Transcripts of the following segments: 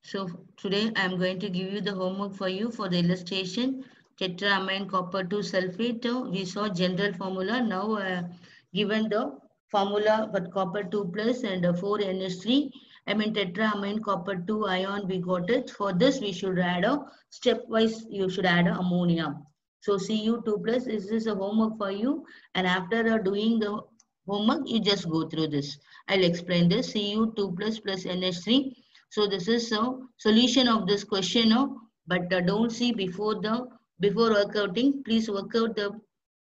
So today I am going to give you the homework for you for the illustration tetraamine copper 2 sulfate. We saw general formula. Now given the formula for copper 2 plus and 4NH3. I mean tetraamine copper 2 ion we got it. For this we should add a stepwise you should add a ammonia. So Cu2 plus this is a homework for you, and after doing the homework you just go through this. I'll explain this. Cu2 plus NH3. So this is a solution of this question, but don't see before workouting. Please work out the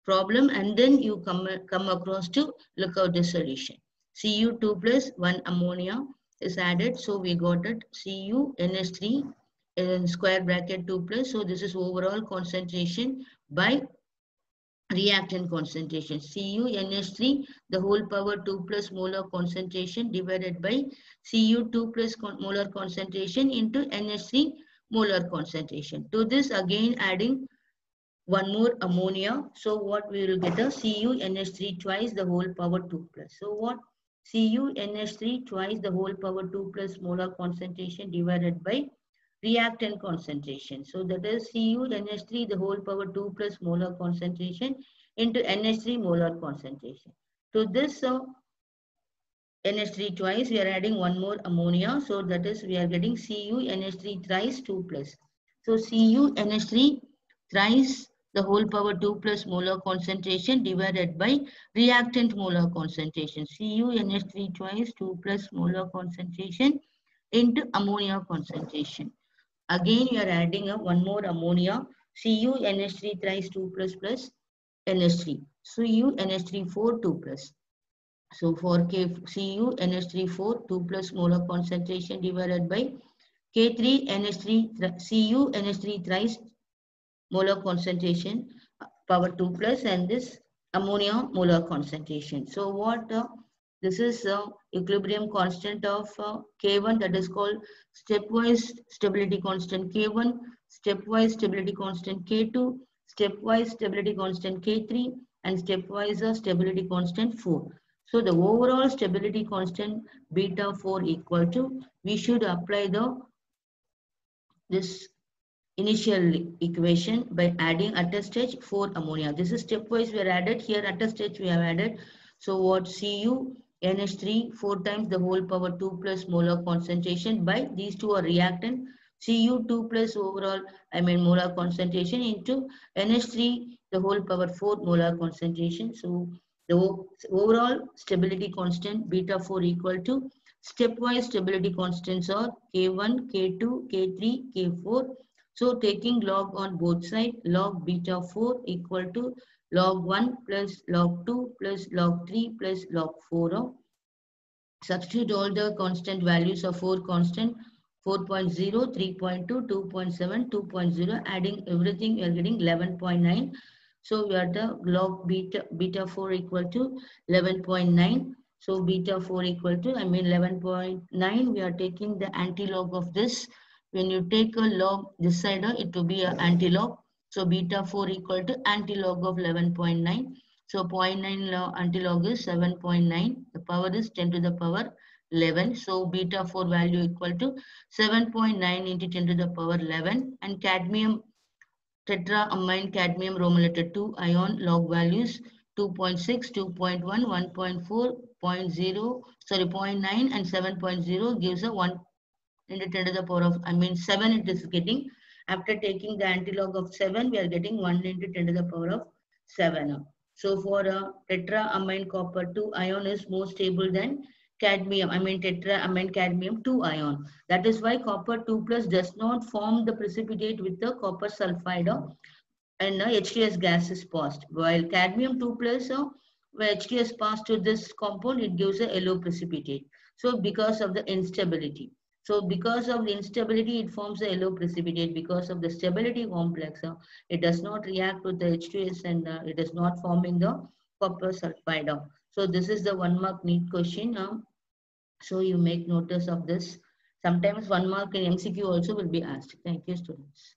problem and then you come across to look out the solution. Cu2 plus 1 ammonia is added. So we got it CuNH3 in square bracket 2 plus. So this is overall concentration by reactant concentration. CuNH3, the whole power 2 plus molar concentration divided by Cu2 plus molar concentration into NH3 molar concentration. To this again adding one more ammonia. So what we will get a CuNH3 twice the whole power 2 plus. So what? CuNH3 twice the whole power 2 plus molar concentration divided by reactant concentration. So that is CuNH3 the whole power 2 plus molar concentration into NH3 molar concentration. To this NH3 twice we are adding one more ammonia. So that is we are getting CuNH3 thrice 2 plus. So CuNH3 thrice the whole power 2 plus molar concentration divided by reactant molar concentration. CuNH3 twice 2 plus molar concentration into ammonia concentration. Again, you are adding one more ammonia, CuNH3 thrice 2 plus NH3. So UNH3 4 2 plus. So for CuNH3 4 2 plus molar concentration divided by K3 NH3 CuNH3 thrice molar concentration power 2 plus and this ammonia molar concentration. So what this is equilibrium constant of K1 that is called stepwise stability constant K1, stepwise stability constant K2, stepwise stability constant K3 and stepwise stability constant 4. So the overall stability constant beta 4 equal to, we should apply this initial equation by adding at a stage 4 ammonia. This is stepwise we are added. Here at a stage we have added. So what CuNH3 4 times the whole power 2 plus molar concentration by these two are reactant. Cu2 plus overall molar concentration into NH3 the whole power 4 molar concentration. So the overall stability constant beta 4 equal to stepwise stability constants are K1, K2, K3, K4. So taking log on both sides, log beta 4 equal to log 1 plus log 2 plus log 3 plus log 4. Substitute all the constant values of 4 constant, 4.0, 3.2, 2.7, 2.0, adding everything, we are getting 11.9. So we are the log beta 4 equal to 11.9. So beta 4 equal to, 11.9. We are taking the anti-log of this. When you take a log this side, it will be an anti-log. So beta 4 equal to anti-log of 11.9. So 0.9 anti-log is 7.9. The power is 10 to the power 11. So beta 4 value equal to 7.9 into 10 to the power 11. And cadmium, tetraamine cadmium bromolated 2 ion log values 2.6, 2.1, 1.4, 0.0, sorry 0.9 and 7.0 gives a 1 into 10 to the power of, 7 it is getting. After taking the antilog of 7, we are getting 1 into 10 to the power of 7. So for tetraamine copper 2 ion is more stable than cadmium, tetraamine cadmium 2 ion. That is why copper 2 plus does not form the precipitate with the copper sulfide and H2S gas is passed. While cadmium 2 plus, where H2S passed to this compound, it gives a yellow precipitate. So because of the instability. So because of the instability, it forms a yellow precipitate. Because of the stability complex, it does not react with the H2S and it is not forming the copper sulfide. So this is the 1 mark NEET question. So you make notice of this. Sometimes 1 mark in MCQ also will be asked. Thank you, students.